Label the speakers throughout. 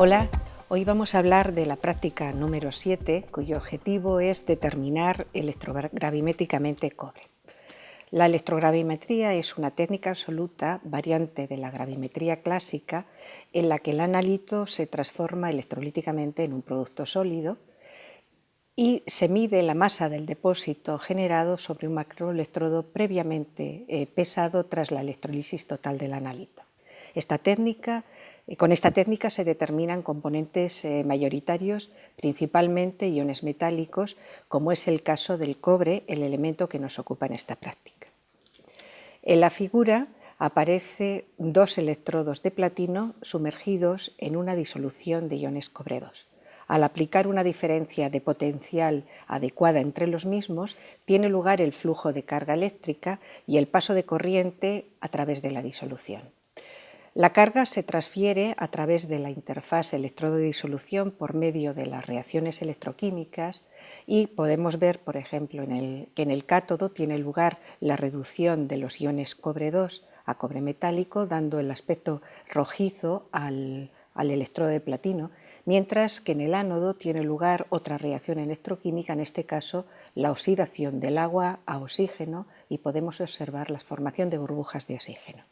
Speaker 1: Hola, hoy vamos a hablar de la práctica número 7, cuyo objetivo es determinar electrogravimétricamente cobre. La electrogravimetría es una técnica absoluta variante de la gravimetría clásica en la que el analito se transforma electrolíticamente en un producto sólido y se mide la masa del depósito generado sobre un macroelectrodo previamente pesado tras la electrolisis total del analito. Con esta técnica se determinan componentes mayoritarios, principalmente iones metálicos, como es el caso del cobre, el elemento que nos ocupa en esta práctica. En la figura aparecen dos electrodos de platino sumergidos en una disolución de iones cobre 2. Al aplicar una diferencia de potencial adecuada entre los mismos, tiene lugar el flujo de carga eléctrica y el paso de corriente a través de la disolución. La carga se transfiere a través de la interfaz electrodo-disolución por medio de las reacciones electroquímicas y podemos ver, por ejemplo, que en el cátodo tiene lugar la reducción de los iones cobre 2 a cobre metálico, dando el aspecto rojizo al electrodo de platino, mientras que en el ánodo tiene lugar otra reacción electroquímica, en este caso la oxidación del agua a oxígeno, y podemos observar la formación de burbujas de oxígeno.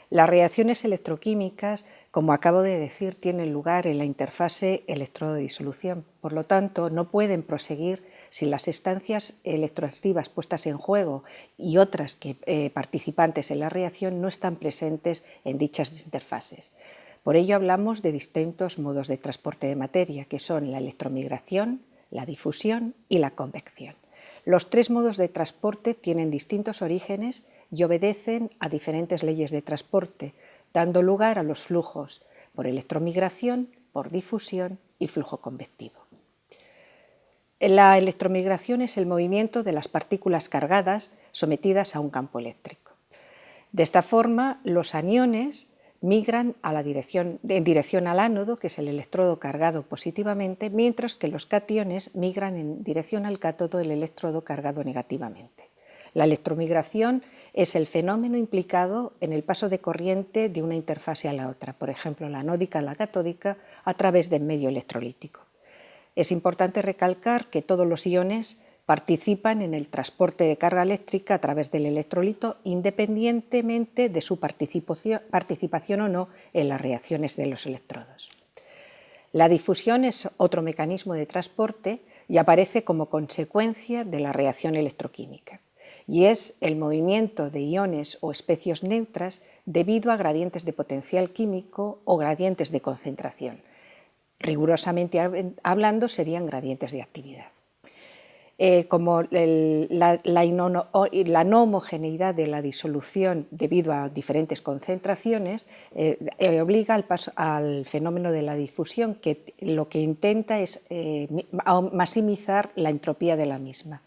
Speaker 1: Las reacciones electroquímicas, como acabo de decir, tienen lugar en la interfase electrodo-disolución. Por lo tanto, no pueden proseguir si las estancias electroactivas puestas en juego y otras participantes en la reacción no están presentes en dichas interfases. Por ello hablamos de distintos modos de transporte de materia, que son la electromigración, la difusión y la convección. Los tres modos de transporte tienen distintos orígenes y obedecen a diferentes leyes de transporte, dando lugar a los flujos por electromigración, por difusión y flujo convectivo. La electromigración es el movimiento de las partículas cargadas sometidas a un campo eléctrico. De esta forma, los aniones migran en dirección al ánodo, que es el electrodo cargado positivamente, mientras que los cationes migran en dirección al cátodo, el electrodo cargado negativamente. La electromigración es el fenómeno implicado en el paso de corriente de una interfase a la otra, por ejemplo, la anódica a la catódica, a través del medio electrolítico. Es importante recalcar que todos los iones participan en el transporte de carga eléctrica a través del electrolito, independientemente de su participación o no en las reacciones de los electrodos. La difusión es otro mecanismo de transporte y aparece como consecuencia de la reacción electroquímica, y es el movimiento de iones o especies neutras debido a gradientes de potencial químico o gradientes de concentración. Rigurosamente hablando, serían gradientes de actividad. Como la no homogeneidad de la disolución debido a diferentes concentraciones obliga al fenómeno de la difusión, que lo que intenta es maximizar la entropía de la misma.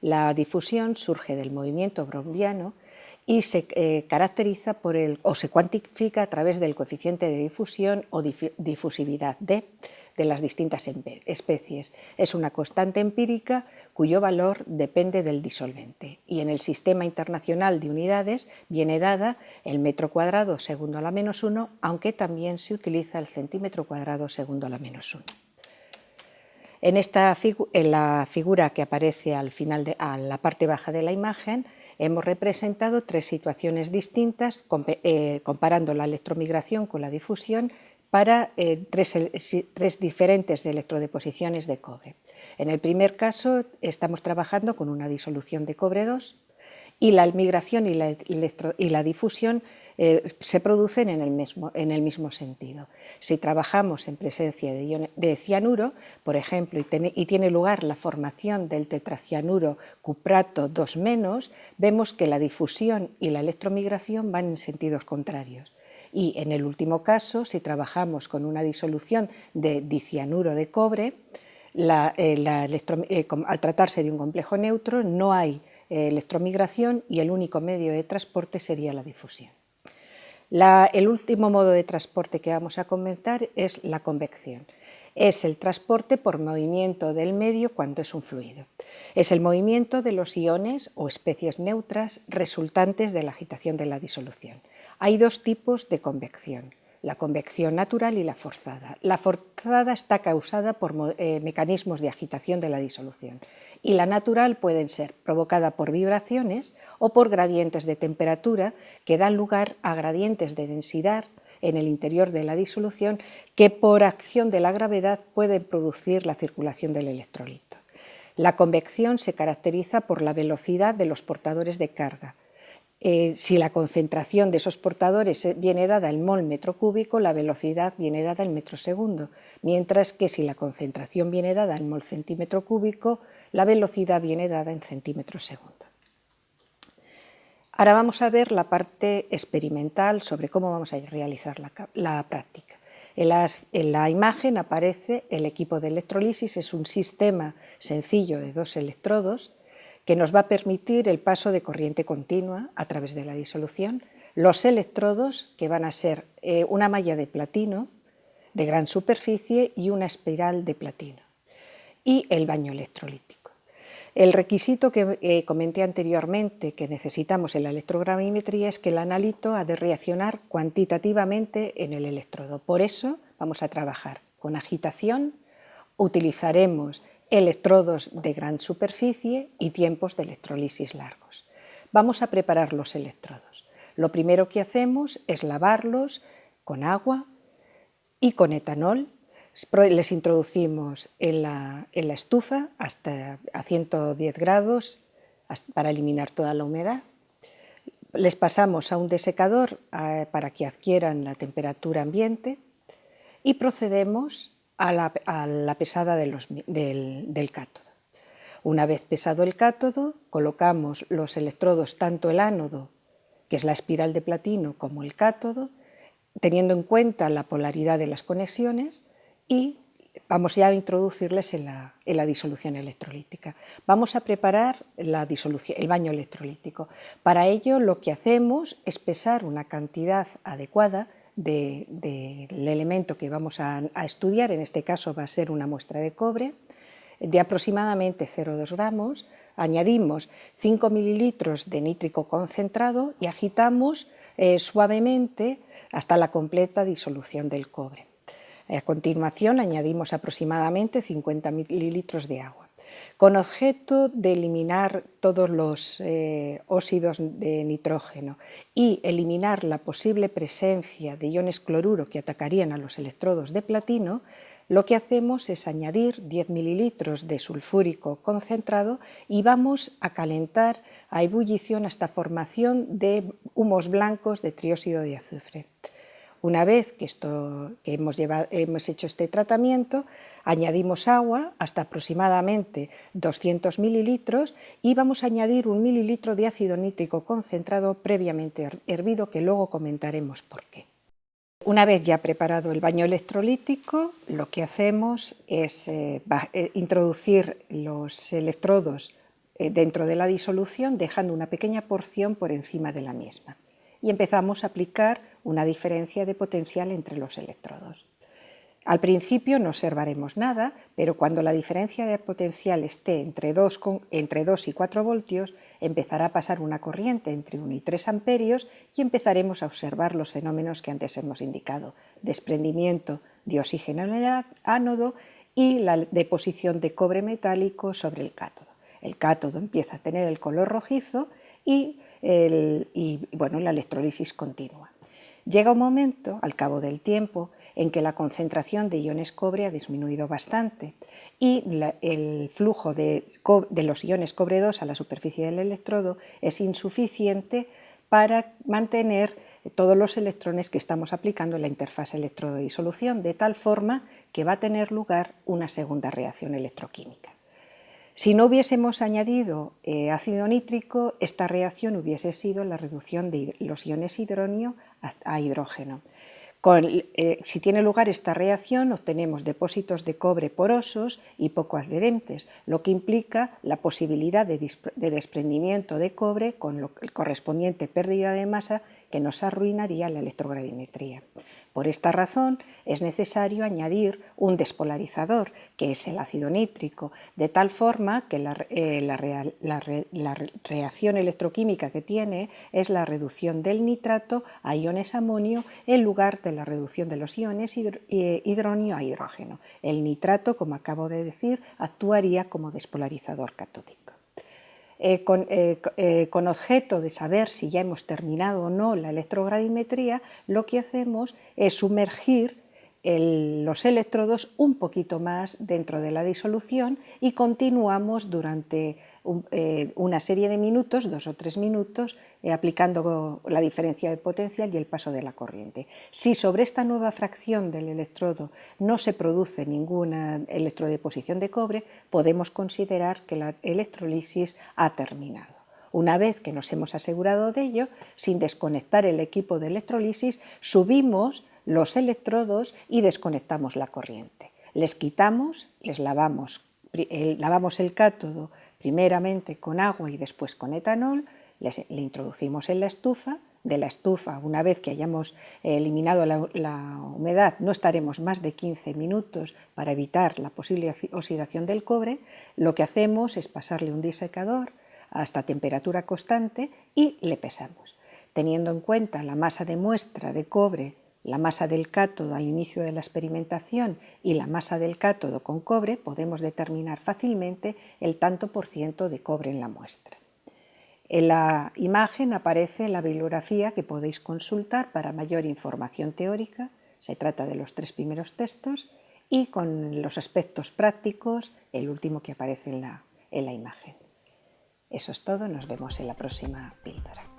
Speaker 1: La difusión surge del movimiento browniano y se caracteriza o se cuantifica a través del coeficiente de difusión o difusividad D de las distintas especies. Es una constante empírica cuyo valor depende del disolvente, y en el Sistema Internacional de Unidades viene dada el metro cuadrado segundo a la -1, aunque también se utiliza el centímetro cuadrado segundo a la -1. En la figura que aparece a la parte baja de la imagen, hemos representado tres situaciones distintas, comparando la electromigración con la difusión para tres diferentes electrodeposiciones de cobre. En el primer caso estamos trabajando con una disolución de cobre 2 y la migración y la difusión se producen en el mismo sentido. Si trabajamos en presencia de cianuro, por ejemplo, y tiene lugar la formación del tetracianuro cuprato 2-, vemos que la difusión y la electromigración van en sentidos contrarios. Y en el último caso, si trabajamos con una disolución de dicianuro de cobre, al tratarse de un complejo neutro, no hay electromigración y el único medio de transporte sería la difusión. El último modo de transporte que vamos a comentar es la convección. Es el transporte por movimiento del medio cuando es un fluido. Es el movimiento de los iones o especies neutras resultantes de la agitación de la disolución. Hay dos tipos de convección. la convección natural y la forzada. La forzada está causada por mecanismos de agitación de la disolución y la natural pueden ser provocada por vibraciones o por gradientes de temperatura que dan lugar a gradientes de densidad en el interior de la disolución que por acción de la gravedad pueden producir la circulación del electrolito. La convección se caracteriza por la velocidad de los portadores de carga. Si la concentración de esos portadores viene dada en mol metro cúbico, la velocidad viene dada en metro segundo, mientras que si la concentración viene dada en mol centímetro cúbico, la velocidad viene dada en centímetros segundo. Ahora vamos a ver la parte experimental sobre cómo vamos a realizar la práctica. En la imagen aparece el equipo de electrolisis, es un sistema sencillo de 2 electrodos que nos va a permitir el paso de corriente continua a través de la disolución, los electrodos que van a ser una malla de platino de gran superficie y una espiral de platino, y el baño electrolítico. El requisito que comenté anteriormente que necesitamos en la electrogravimetría es que el analito ha de reaccionar cuantitativamente en el electrodo. Por eso vamos a trabajar con agitación, utilizaremos electrodos de gran superficie y tiempos de electrolisis largos. Vamos a preparar los electrodos. Lo primero que hacemos es lavarlos con agua y con etanol. Les introducimos en la estufa hasta a 110 grados para eliminar toda la humedad. Les pasamos a un desecador para que adquieran la temperatura ambiente y procedemos a la pesada del cátodo. Una vez pesado el cátodo, colocamos los electrodos, tanto el ánodo, que es la espiral de platino, como el cátodo, teniendo en cuenta la polaridad de las conexiones, y vamos ya a introducirles en la disolución electrolítica. Vamos a preparar el baño electrolítico. Para ello lo que hacemos es pesar una cantidad adecuada del elemento que vamos a estudiar, en este caso va a ser una muestra de cobre, de aproximadamente 0,2 gramos, añadimos 5 mililitros de nítrico concentrado y agitamos suavemente hasta la completa disolución del cobre. A continuación añadimos aproximadamente 50 mililitros de agua. Con objeto de eliminar todos los óxidos de nitrógeno y eliminar la posible presencia de iones cloruro que atacarían a los electrodos de platino, lo que hacemos es añadir 10 mililitros de sulfúrico concentrado y vamos a calentar a ebullición hasta formación de humos blancos de trióxido de azufre. Una vez que hemos hecho este tratamiento, añadimos agua hasta aproximadamente 200 mililitros y vamos a añadir 1 mililitro de ácido nítrico concentrado previamente hervido, que luego comentaremos por qué. Una vez ya preparado el baño electrolítico, lo que hacemos es introducir los electrodos dentro de la disolución, dejando una pequeña porción por encima de la misma. Y empezamos a aplicar una diferencia de potencial entre los electrodos. Al principio no observaremos nada, pero cuando la diferencia de potencial esté entre 2 y 4 voltios, empezará a pasar una corriente entre 1 y 3 amperios y empezaremos a observar los fenómenos que antes hemos indicado: desprendimiento de oxígeno en el ánodo y la deposición de cobre metálico sobre el cátodo. El cátodo empieza a tener el color rojizo y la electrólisis continúa. Llega un momento, al cabo del tiempo, en que la concentración de iones cobre ha disminuido bastante y el flujo de los iones cobre 2 a la superficie del electrodo es insuficiente para mantener todos los electrones que estamos aplicando en la interfaz electrodo-disolución, de tal forma que va a tener lugar una segunda reacción electroquímica. Si no hubiésemos añadido ácido nítrico, esta reacción hubiese sido la reducción de los iones hidronio a hidrógeno. Si tiene lugar esta reacción, obtenemos depósitos de cobre porosos y poco adherentes, lo que implica la posibilidad de desprendimiento de cobre con la correspondiente pérdida de masa que nos arruinaría la electrogravimetría. Por esta razón es necesario añadir un despolarizador, que es el ácido nítrico, de tal forma que la reacción electroquímica que tiene es la reducción del nitrato a iones amonio en lugar de la reducción de los iones hidronio a hidrógeno. El nitrato, como acabo de decir, actuaría como despolarizador catódico. Con objeto de saber si ya hemos terminado o no la electrogravimetría, lo que hacemos es sumergir los electrodos un poquito más dentro de la disolución y continuamos durante una serie de minutos, 2 o 3 minutos, aplicando la diferencia de potencial y el paso de la corriente. Si sobre esta nueva fracción del electrodo no se produce ninguna electrodeposición de cobre, podemos considerar que la electrolisis ha terminado. Una vez que nos hemos asegurado de ello, sin desconectar el equipo de electrolisis, subimos los electrodos y desconectamos la corriente. Les quitamos, lavamos el cátodo primeramente con agua y después con etanol, le introducimos en la estufa. De la estufa, una vez que hayamos eliminado la humedad, no estaremos más de 15 minutos para evitar la posible oxidación del cobre. Lo que hacemos es pasarle un disecador hasta temperatura constante y le pesamos. Teniendo en cuenta la masa de muestra de cobre, la masa del cátodo al inicio de la experimentación y la masa del cátodo con cobre, podemos determinar fácilmente el tanto por ciento de cobre en la muestra. En la imagen aparece la bibliografía que podéis consultar para mayor información teórica. Se trata de los 3 primeros textos y con los aspectos prácticos, el último que aparece en la imagen. Eso es todo, nos vemos en la próxima píldora.